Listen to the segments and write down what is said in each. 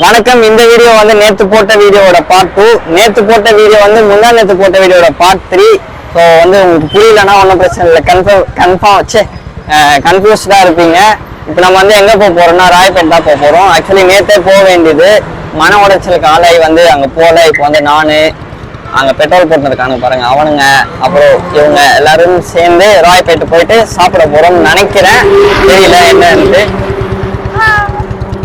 வணக்கம். இந்த வீடியோ வந்து நேற்று போட்ட வீடியோட பார்ட் 2. நேற்று போட்ட வீடியோ வந்து முந்தா நேற்று போட்ட வீடியோட பார்ட் 3. ஸோ வந்து உங்களுக்கு புரியலன்னா ஒன்றும் பிரச்சனை இல்லை, கன்ஃபியூஸ்டாக இருப்பீங்க. இப்போ நம்ம வந்து எங்கே போக போகிறோம்னா ராயப்பேட் தான் போக போகிறோம். ஆக்சுவலி நேற்றே போக வேண்டியது, மன உடைச்சலுக்கு ஆளாகி வந்து அங்கே போகல. இப்போ வந்து நான் அங்கே பெட்ரோல் போட்டுருக்கானு பாருங்கள், அவனுங்க அப்புறம் இவங்க எல்லாரும் சேர்ந்து ராயப்பேட்டு போயிட்டு சாப்பிட போகிறோம்னு நினைக்கிறேன். தெரியல என்னன்ட்டு.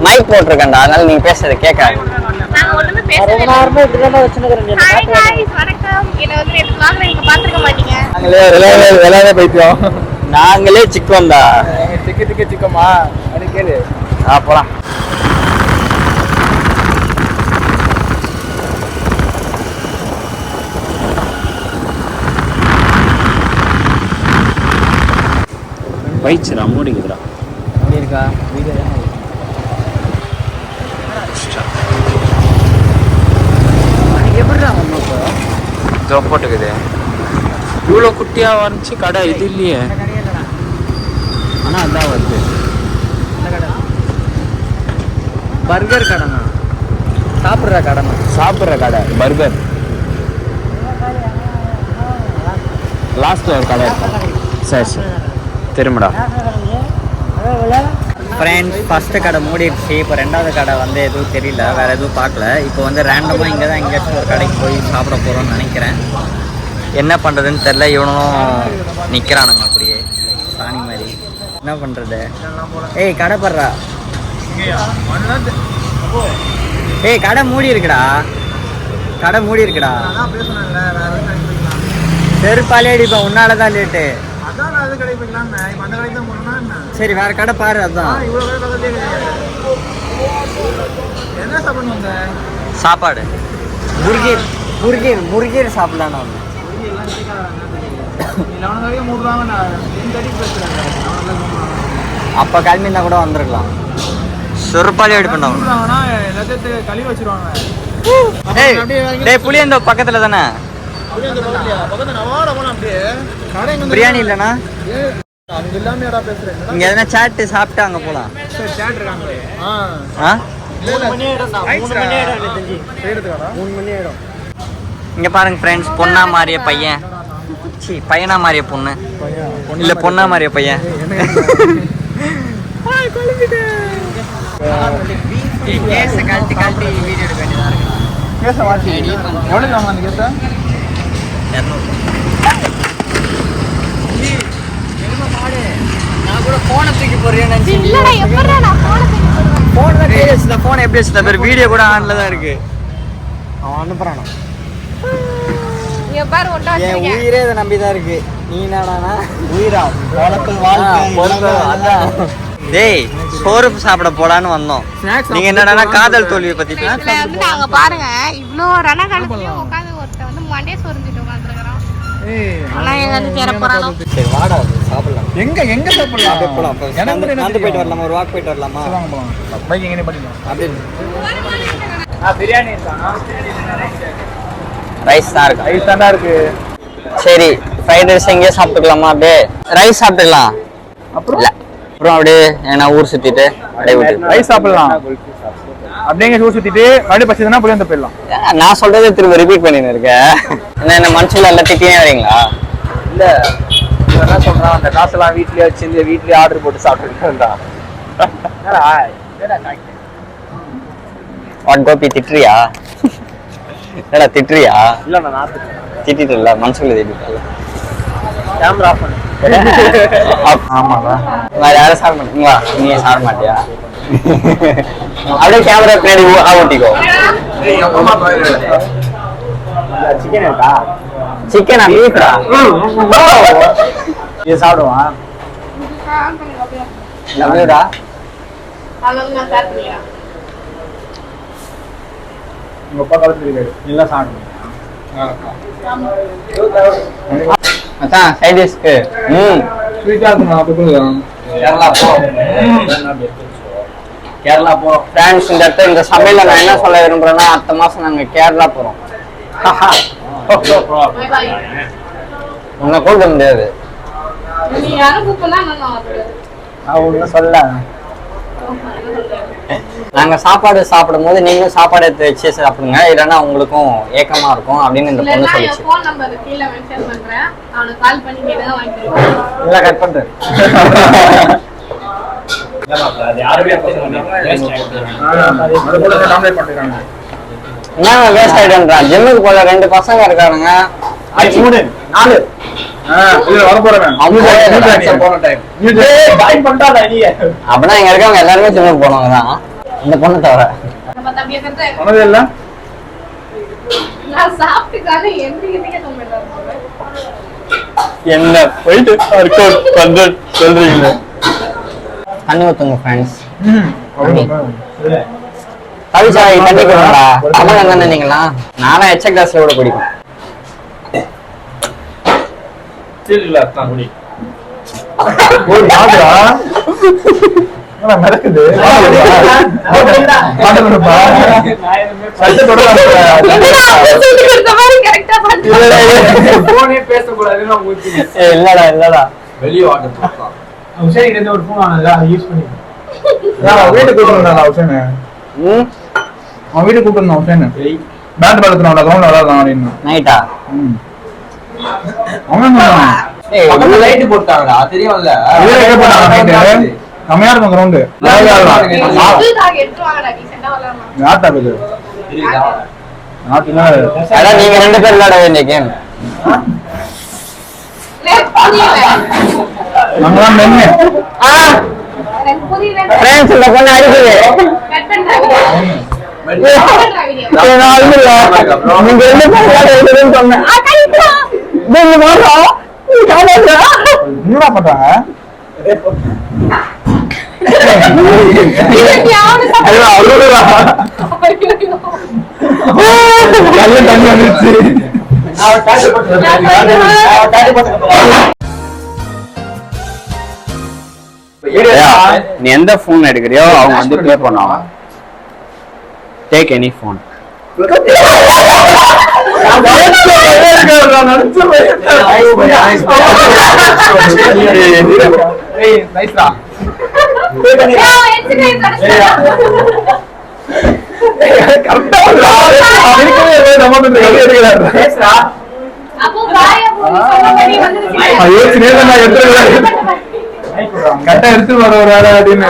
மைக் போட்டிருக்கேன்டா, அதனால நீங்க பேசுறது கேட்காது. நாங்களே சிக்கோம்டா. சிக்கமா கேளு. போலாம். பைச்சுடா மூடிக்குதுடா. இருக்கா வீடியோ போட்டுக்குது. இவ்வளோ குட்டியா வந்துச்சு கடை. இது இல்லையே, ஆனா அதான் வருது. பர்கர் கடைண்ணா, சாப்பிட்ற கடை பர்கர். லாஸ்ட்ல ஒரு கடை இருக்கும். சரி சரி திரும்படா. ஃப்ரெண்ட்ஸ், ஃபஸ்ட்டு கடை மூடிடுச்சு. இப்போ ரெண்டாவது கடை வந்து எதுவும் தெரியல, வேறு எதுவும் பார்க்கல. இப்போ வந்து ரேண்டமாக இங்கே தான் எங்கேயாச்சும் ஒரு கடைக்கு போய் சாப்பிட போகிறோம்னு நினைக்கிறேன். என்ன பண்ணுறதுன்னு தெரில. இவனும் நிற்கிறானுங்க அப்படியே சாணி மாதிரி. என்ன பண்ணுறது? ஏய் கடை படுறா. ஏய் கடை மூடி இருக்குடா, கடை மூடி இருக்குடா. செருப்பாலே அடிப்பா, உன்னால தான் லேட்டு. சரி வேற கடை பாரு. அதான் சாப்பாடு முருகீர் சாப்பிடலாம். அப்ப கிளம்பி இருந்தா கூட வந்திருக்கலாம். சொருப்பாலே அடி பண்ணாங்க. புளியந்தோ பக்கத்துல தானே பிரியாணி இல்லைண்ணா. இங்க எதனா சாட்டு சாப்பிட்டு அங்க போலாம். இங்க பாருங்க ஃப்ரெண்ட்ஸ், பொண்ணா மாறிய பையன், பையனா மாறிய பொண்ணு, இல்ல பொண்ணா மாறிய பையன். கழட்டி வீடியோ எடுக்க வேண்டியதா இருக்கு. நான் கூட போனை தூக்கி போறேன். போன் எப்படி வச்சுட்டா பேர்? வீடியோ கூட ஆன்ல தான் இருக்கு. அவன் அனுப்புறானா? என் உயிரே இதை நம்பிதான் இருக்கு. நீ என்னடானா உயிரா டேய் சோறு சாப்பிட போலான்னு வந்தோம். நீங்க என்னடானா காதல் தோல்வியை பத்தி நாங்க பாருங்க. இவ்ளோ ரணகாலத்துல உட்கார்ந்து ஒருத்த வந்து மண்டே சொரிஞ்சிட்டு உட்கார்ந்துருக்கான். சரி வாடா சாப்பிடலாம். எங்க சாப்பிடலாம்? போலாம். நடந்து போயிட்டு வரலாமா? ஒரு வாக் போயிட்டு வரலாமா? பைக் எங்க பண்ணிடலாம். அப்படியே பிரியாணி இருக்கா? ரைஸ் தான் இருக்கு. ரைஸ் தானா இருக்கு. சரி ஃப்ரைட் ரைஸ் எங்கேயே சாப்பிட்டுக்கலாமா? அப்படியே ரைஸ் சாப்பிட்டுக்கலாம். அப்புறம் அப்படியே ஏன்னா ஊர் சுத்திட்டு அப்படியே விட்டு ரைஸ் சாப்பிடலாம். அப்படியே ஊர் சுத்திட்டு அப்படியே பசிதுன்னா புளியந்த போயிடலாம். நான் சொல்றதை திரும்ப ரிப்பீட் பண்ணின்னு இருக்கேன். என்ன மனசுல எல்லாம் திட்டினே வரீங்களா? இல்ல என்ன சொல்றான், அந்த காசெல்லாம் வீட்லயே வச்சிருந்து வீட்லயே ஆர்டர் போட்டு சாப்பிட்டுருக்கா. வாட் கோபி திட்டுறியா? என்னடா திட்டுறியா? இல்ல நான் திட்டிட்டு இல்ல, மனசுக்குள்ள திட்டிட்டல. கேமரா ஆஃப் பண்ணு. ஆமாவா? வேற யாரும் சாப்பிட மாட்டீங்களா? நீ சாப்பிட மாட்டியா? அப்படியே கேமரா பின்னாடி ஓட்டிக்கோ. சிக்கன் இருக்கா? சிக்கனா பீஃப்டா? இது சாப்பிடுவான். எப்படிடா? உங்க அப்பா காலத்துல எல்லாம் சாப்பிடுவோம். அதான் சைட் டிஷ்க்கு ஸ்வீட்டா இருக்குமா? கேரளா போ ஃப்ரெண்ட்ஸ். இந்த இடத்துல இந்த சமையல நான் என்ன சொல்ல விரும்புறேன்னா, அடுத்த மாசம் நாங்க கேரளா போறோம். உன்னை கூப்பிட முடியாது. அவங்க சொல்ல நாங்க சாப்பாடு சாப்பிடும் போது நீங்களும் சாப்பாடு எடுத்து வச்சு சாப்பிடுங்க, இல்லைன்னா உங்களுக்கும் ஏக்கமா இருக்கும் அப்படின்னு இந்த பொண்ணு சொல்லிச்சு. ஃபோன் நம்பர் கீழ மென்ஷன் பண்றேன், அவனுக்கு கால் பண்ணி கேளுங்க வாங்கிடுவோம். இல்ல கட் பண்றேன். என்ன வேஸ்ட் ஆயிடுன்றா? ஜிம்முக்கு போல 2 பசங்க இருக்காருங்க. 4 அப்படின்னா இங்க இருக்கவங்க எல்லாருமே ஜிம்முக்கு போனவங்க தான், இந்த பொண்ணு தவிர. நம்ம தம்பியை கத்த சொன்னதே இல்ல. நான் சாப்பிட்டுக்கானே எந்திரிக்கிறதுக்கே தோணுது. என்ன போயிட்டு ஒர்க் அவுட் பண்ற சொல்றீங்க? தண்ணி ஊத்துங்க ஃப்ரெண்ட்ஸ். கவிசாய் தண்ணி கொடுங்களா? தமிழ் தானே நீங்களா? நானும் எச்ச கிளாஸ்ல கூட குடிப்பேன். நடக்குது இல்லடா இல்லடா வெளியே ஒரு போன் ஆனதா யூஸ் பண்ணி வீட்டுக்கு கூப்பிட்டு அவன் வீட்டுக்கு கூப்பிட்டு பேட் பாலத்துல கிரௌண்ட் விளையாடலாம் அப்படின்னு நைட்டா அவன் லைட் போட்டாங்கடா தெரியும்ல கம்மியா இருக்கும் கிரவுண்டு நீங்க 2 பேர் விளையாட வேண்டிய கேம். நம்மளாம் மென்னு ஃப்ரெண்ட்ஸ் இந்த பொண்ணு அடிக்குது. நீங்க 2 பேர் விளையாட வேண்டியதுன்னு சொன்னேன். என்னடா பண்றாங்க? நீ எந்த போன் எடுக்கிறியோ அவங்க வந்து ப்ளே பண்ணுவாங்க. Take any phone. கட்ட எடுத்து வர ஒரு வேலை அப்படின்னு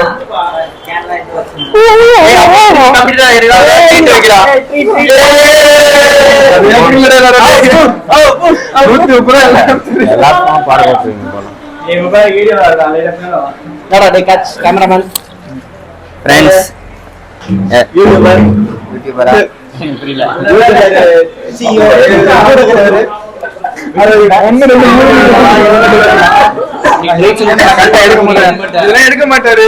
கேமராமேன் ஃப்ரெண்ட்ஸ் யூடியூபர் எடுக்க மாட்டாரு.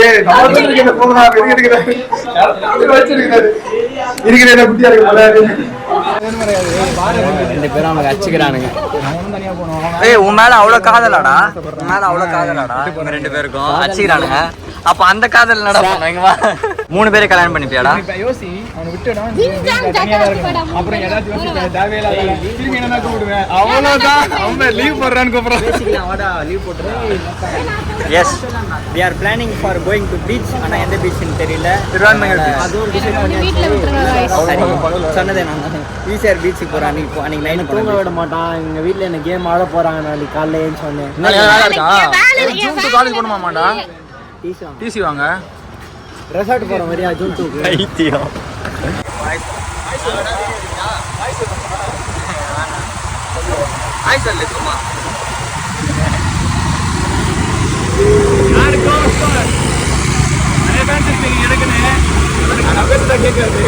உன் மேல அவ்வளவு காதலாடா, உன் மேல அவ்வளவு காதலாடா. 2 பேருக்கும் அடிச்சுக்கிறானுங்க. அப்ப அந்த காதல் நடக்கும். 3 பேரை கல்யாணம் பண்ணிப்பியாடா? Yes we are planning for going to beach. ஆனா எந்த பீச்னு தெரியல. அதுவும் டிசைட் பண்ணி சொன்னதே நான் ஈசிஆர் பீச்சுக்கு போறேன். அன்னைக்கு நைட் தூங்க விட மாட்டான். எங்க வீட்ல என்ன கேம் ஆட போறாங்க. நாளைக்கு காலைல ஏன் சொன்னேன் காலேஜ் போணுமாமாடா? டிசி வாங்க ரெசார்ட் போற மாதிரியா? ஜூன் 2 ஐத்தியம் ஐசல்ல சும்மா யார் கோஸ்டர் நிறைய பேர் நீங்க எடுக்கனே நான் பேசுறத கேக்குறது.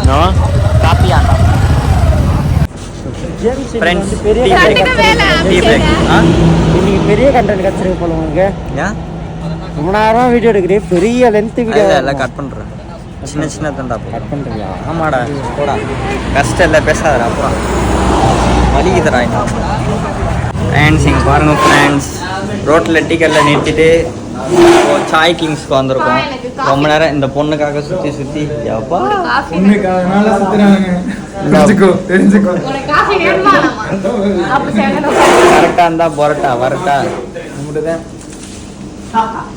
நோ காப்பியா ஃப்ரெண்ட்ஸ் பெரிய கண்டென்ட் கச்சிருக்கு போல உங்களுக்கு. ரொம்ப நேரம் வீடியோ எடுக்கிறேன், பெரிய லென்த் வீடியோ எல்லாம் கட் பண்றேன். சின்ன தண்டா கட் பண்றியா? ஆமாடா போடா, கஷ்டம் இல்லை பேசாதடா. அப்புறம் வலிக்குதுடா. ஃப்ரெண்ட்ஸ் இங்கே பாருங்க ஃப்ரெண்ட்ஸ், ரோட்டில் டீக்கல்ல நிறுத்திட்டு சாய் கிங்ஸ்க்கு வந்திருக்கோம். ரொம்ப நேரம் இந்த பொண்ணுக்காக சுத்தி சுத்தி எப்பா கரெக்டா இருந்தா பொரட்டா வரட்டா.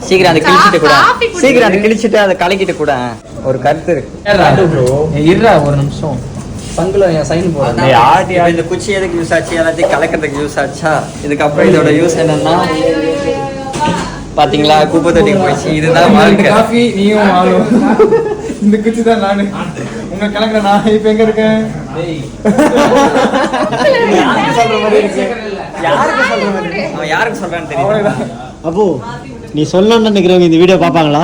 சீக்கிரம் அதை கிழிச்சிட்டு கூட சீக்கிரம் அதை கிழிச்சிட்டு அதை கலக்கிட்டு கூட ஒரு கருத்து இருக்கு. ஒரு நிமிஷம் பங்குல என் சைன் போடுறேன். இந்த குச்சி எதுக்கு யூஸ் ஆச்சு? எல்லாத்தையும் கலக்கிறதுக்கு யூஸ் ஆச்சா? இதுக்கப்புறம் இதோட யூஸ் என்னன்னா பாத்தீங்களா, குப்பை தொட்டிக்கு போயிடுச்சு. இதுதான் வாழ்க்கை. காஃபி நீயும் ஆளும். இந்த குச்சி தான் நானு. உங்க கலக்கிற நான் இப்ப எங்க இருக்கேன்? யாருக்கு சொல்ற மாதிரி இருக்கு? அவன் யாருக்கு சொல்றான்னு தெரியல. அப்போ நீ சொல்லணும்னு நினைக்கிறவங்க இந்த வீடியோ பாப்பாங்களா?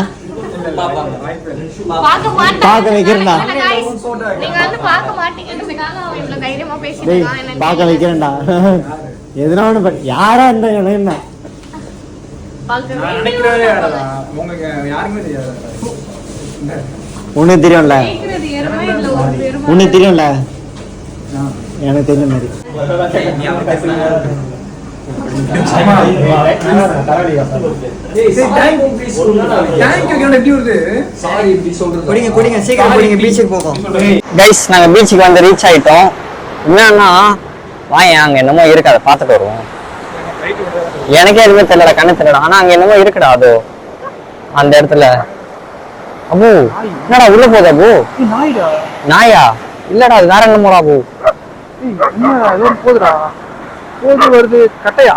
பார்க்க வைக்கிறேன்டா. நீங்க வந்து பார்க்க மாட்டீங்கன்றதுக்காக அவன் இவ்வளவு தைரியமா பேசிட்டு இருக்கான். பார்க்க வைக்கிறேன்டா. எதுனா ஒண்ணு யாரா இருந்தா என்ன உங்களுக்கு யாருக்குமே தெரியாது. உனக்கு தெரியும்ல, உனக்கு தெரியும்ல, எனக்கு தெரிஞ்ச மாதிரி. கைஸ் நாங்க பீச்சுக்கு வந்து ரீச் ஆயிட்டோம். என்னன்னா வாங்க அங்க என்னமோ இருக்கு, அதை பார்த்துட்டு வருவோம். எனக்கே எதுவுமே தெரியல, கண்ணு தெரியல. ஆனா அங்க என்னமோ இருக்குடா, அது அந்த இடத்துல. அபு என்னடா உள்ள போகுது? அபு நாயா? இல்லடா அது வேற என்னமோடா அபு. போதுடா போது வருது. கட்டையா?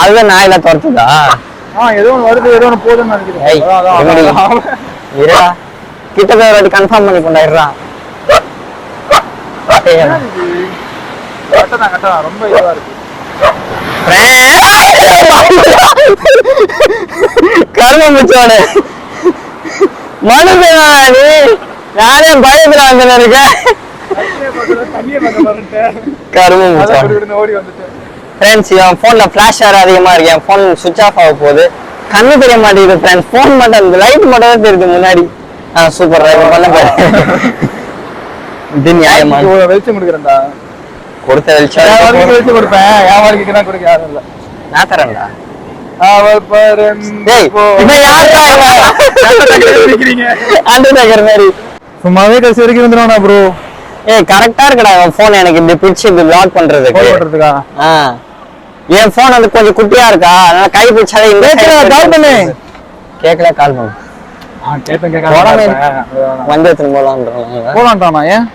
அதுதான் நாயில துரத்துதா? ஏதோ ஒன்று வருது, ஏதோ ஒன்று போதுன்னு நினைக்கிறேன். இருடா கிட்ட போய் கன்ஃபார்ம் பண்ணி கொண்டாடுறா. கட்டா ரொம்ப இதுவா இருக்கு. கரும முச்சோட மனுஷனா நீ? நானே பயத்துல வந்து இருக்கேன். கரும முச்சோட ஓடி வந்துட்டேன். ஃப்ரெண்ட்ஸ் என் ஃபோன்ல ஃபிளாஷ் வேற அதிகமா இருக்கு. என் ஃபோன் சுவிட்ச் ஆஃப் ஆக போகுது. கண்ணு தெரிய மாட்டேங்குது ஃப்ரெண்ட்ஸ். ஃபோன் மட்டும் அந்த லைட் மட்டும் தான் தெரியுது முன்னாடி. சூப்பர் ரைட் பண்ண போறேன். இது நியாயமா? வெளிச்சம் கொடுக்குறேன்டா. கொடுத்த வெளிச்சம் வெளிச்சம் கொடுப்பேன். வியாபாரிக்கு தான் கொடுக்க யாரும் இல்ல. நான் தரேன்டா. சும்மாவே கடைசி வரைக்கும் வந்துடுவானா ப்ரோ? ஏய் கரெக்டா இருக்குடா என் போன். எனக்கு இப்படி பிடிச்சி இப்படி பிளாக் பண்றதுக்கு. என் போன் வந்து கொஞ்சம் குட்டியா இருக்கா, அதனால கை பிடிச்சாலே கால் பண்ணு. கேட்கல, கால் பண்ணு. வண்டி எடுத்துன்னு போலான்றானா? ஏன்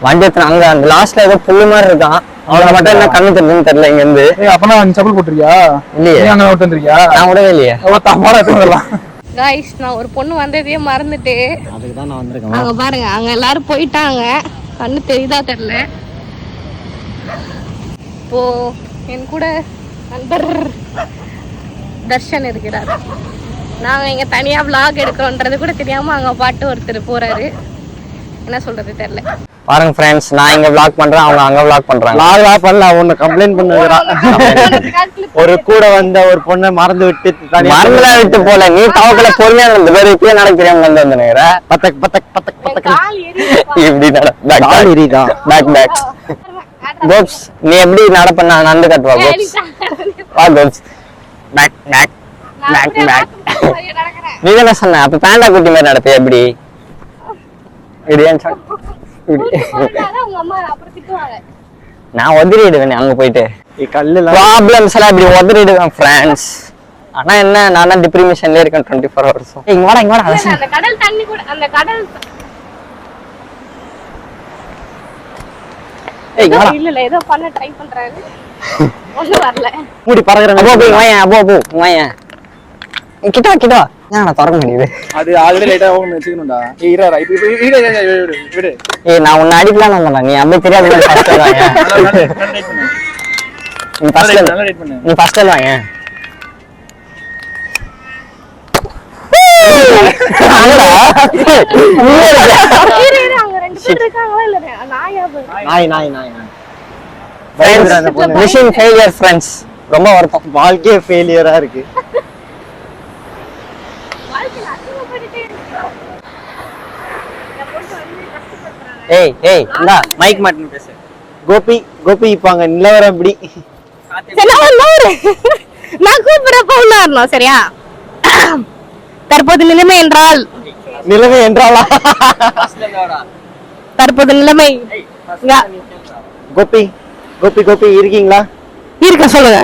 வண்டி எடுத்துன்னு அங்க அந்த லாஸ்ட்ல ஏதோ புல்லு மாதிரி இருக்கான். அவனை மட்டும் என்ன கண்ணு தெரியுதுன்னு தெரியல இங்க இருந்து. அப்பனா நீ செப்பல் போட்டுறியா? இல்லையே, அங்க விட்டு வந்துறியா? நான் விடவே இல்லையே. தப்பாடா எடுத்துடலாம். गाइस நான் ஒரு பொண்ணு வந்ததே மறந்துட்டு. அதுக்கு தான் நான் வந்திருக்கேன். அங்க பாருங்க, அங்க எல்லாரும் போயிட்டாங்க. கண்ணு தெரியுதா தெரியல. இப்போ என் கூட நண்பர் தர்ஷன் இருக்கிறார். நாங்க இங்க தனியா vlog எடுக்கிறோம்ன்றது கூட தெரியாம அங்க பாட்டு ஒருத்தர் போறாரு. என்ன சொல்றது தெரியல. பாருங்க ஃப்ரெண்ட்ஸ், நான் இங்க vlog பண்றேன், அவங்க அங்க vlog பண்றாங்க. நான் பண்ணல, ஒன்னு கம்ப்ளைண்ட் பண்ணுறா. ஒரு கூட வந்த ஒரு பொண்ணை மறந்து விட்டு மறந்துல விட்டு போல. நீ தவக்கல பொறுமையா இந்த பேர் இப்பயே நடக்கிறேன் வந்து வந்துனேற. பத்தக் பத்தக் பத்தக் பத்தக் இப்படி நட. கால் எரியுதா? Back back. கோப்ஸ் நீ எப்படி நடப்ப? நான் நடந்து கட்டுவா கோப்ஸ். வா கோப்ஸ். பேக் பேக் பேக் பேக். நீ என்ன சொன்ன? அப்ப பேண்டா குட்டி மாதிரி நடப்பே எப்படி? இடியன் நான் ஒதுறிடுவேன் அங்க போயிட்டு. ப்ராப்ளம்ஸ் எல்லாம் இப்படி ஒதுறிடுவேன் ஃப்ரெண்ட்ஸ். ஆனா என்ன, நான் தான் டிப்ரிமிஷன்ல இருக்கேன் 24 hours. இங்க வாடா இங்க வாடா. அந்த கடல் தண்ணி கூட அந்த கடல் இல்ல ஏதோ பண்ண ட்ரை பண்றாரு. ஒண்ணும் வரல. மூடி பறக்குறேன். அப்போ போய் வாயா, அப்போ போ வாயா. கிட்ட கிட்ட நான் திறக்க முடியுது. அது ஆல்ரெடி லைட்டா ஓபன் வெச்சுக்கணும்டா. ஏய் இரா விடு. ஏய் நான் உன்னை அடிக்கலாம் நான். நீ அப்படியே தெரியாது. ஃபர்ஸ்ட் வாங்க. நீ ஃபர்ஸ்ட் வாங்க. அங்க ரெண்டு பேர் இருக்காங்களா இல்ல நாயா? நாய் மிஷன் ஃபெயிலியர் ஃப்ரெண்ட்ஸ். ரொம்ப வருத்தம். வாழ்க்கையே ஃபெயிலியரா இருக்கு. ஏய் ஏய் இந்தா மைக் மாட்டின்னு பேசு. கோபி இப்ப அங்க நிலவரம் இப்படி நான் கூப்பிடுறப்ப உள்ள வரணும் சரியா? தற்போது நிலைமை என்றால் நிலைமை என்றாளா? தற்போது நிலைமை கோபி கோபி கோபி இருக்கீங்களா? இருக்க சொல்லுங்க.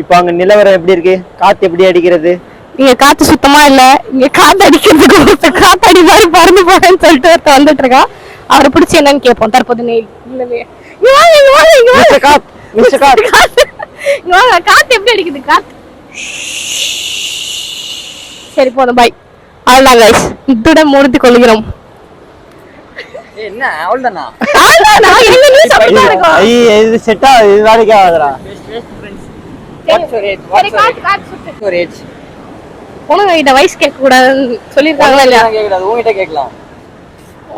இப்ப அங்க நிலவரம் எப்படி இருக்கு? காத்து எப்படி அடிக்கிறது? இங்க காத்து சுத்தமா இல்ல. இங்க காத்து அடிக்கிறதுக்கு காத்தாடி மாதிரி பறந்து போறேன்னு சொல்லிட்டு ஒருத்த வந்துட்டு இருக்கான். அவரை பிடிச்சி என்னன்னு கேட்போம். தற்போது நிலைமை காத்து எப்படி அடிக்குது? காத்து சரி போதும் பாய். அவ்வளவுதான் கைஸ், இத்துடன் முடித்துக் கொள்கிறோம். என்ன அவ்வளவுதானா? இது செட்டா இது வேலைக்கு ஆகுதுடா. உனக்கிட்ட வயசு கேட்க கூடாதுன்னு சொல்லிருக்காங்களா இல்லையா? உங்ககிட்ட கேட்கலாம்.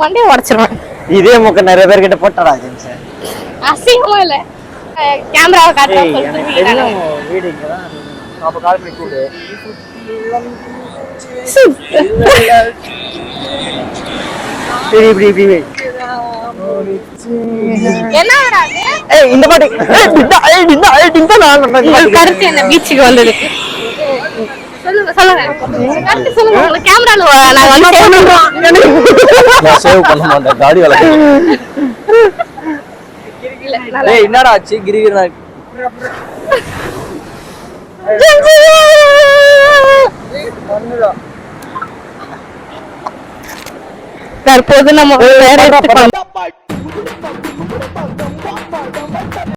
வண்டியை உடச்சிருவேன். இதே முக்க நிறைய பேர்கிட்ட போட்டடா ஜெம்ஸ். அசிங்கமா இல்ல கேமராவை காட்டுறேன் வீடு இங்கதான். அப்ப கால் பண்ணி கூடு. சரி இப்படி இப்படி என்ன வராது? இந்த பாட்டு கருத்து என்ன பீச்சுக்கு வந்தது? சொல்லுங்க சொல்லுங்க கருத்து சொல்லுங்க. உங்க கேமரால நான் வந்து சேவ் பண்ண மாட்டேன். தாடி வளர்க்க. ஏய் என்னடா ஆச்சு? கிரிகிரா தற்போது நம்ம வேற இடத்துக்கு